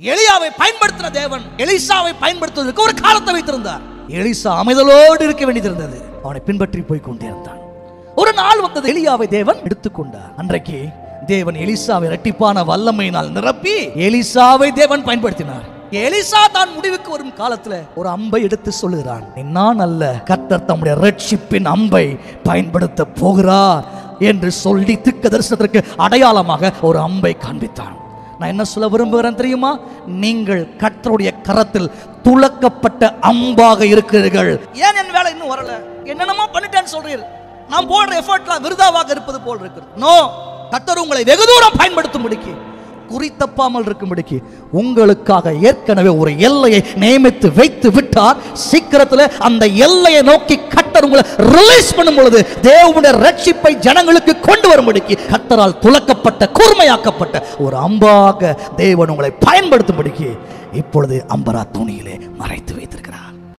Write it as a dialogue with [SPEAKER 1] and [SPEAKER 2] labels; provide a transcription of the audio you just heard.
[SPEAKER 1] எலியாவை பயன்படுத்தின தேவன் எலிசாவை பயன்படுத்துவதற்கு ஒரு காலத்தை வைத்திருந்தார். எலிசா அமைதலோடு இருக்க வேண்டியிருந்தது. அவனை பின்பற்றி போய் கொண்டிருந்தான். ஒரு நாள் வந்தது, எலியாவை தேவன் எடுத்துக்கொண்டார். அன்றைக்கு தேவன் எலிசாவை இரட்டிப்பான வல்லமையினால் நிரப்பி எலிசாவை தேவன் பயன்படுத்தினார். எலிசா தான் முடிவுக்கு வரும் காலத்துல ஒரு அம்பை எடுத்து சொல்லுகிறான், நான் அல்ல, கர்த்தர் தம்முடைய ரட்சிப்பின் அம்பை பயன்படுத்த போகிறார் என்று சொல்லி திக்க தரிசனத்திற்கு அடையாளமாக ஒரு அம்பை காண்பித்தான். நான் என்ன சொல்ல விரும்புகிறேன் தெரியுமா? நீங்கள் கர்த்தருடைய கரத்தில் துலக்கப்பட்ட அம்பாக இருக்கிறீர்கள். ஏன் என் வேலை இன்னும் வரல, என்னென்னமோ பண்ணிட்டேன்னு சொல்றீர்கள், நான் போடுற எஃபர்ட்லாம் விருதாவாக இருப்பது போல் இருக்கிறது. நோ, கர்த்தர் உங்களை வெகு தூரம் பயன்படுத்தும்படிக்கு, குறி தப்பாமல் இருக்கும்படிக்கு உங்களுக்காக ஏற்கனவே ஒரு எல்லையை நியமித்து வைத்து விட்டார். சீக்கிரத்தில் அந்த எல்லையை நோக்கி கர்த்தர் உங்களை ரிலீஸ் பண்ணும் பொழுது தேவனுடைய ரட்சிப்பை ஜனங்களுக்கு கொண்டு வரும்படிக்கு கர்த்தரால் துலக்கப்பட்ட கூர்மையாக்கப்பட்ட ஒரு அம்பாக தேவன் உங்களை பயன்படுத்தும்படிக்கு இப்பொழுது அம்பரா துணியிலே மறைத்து வைத்திருக்கிறார்.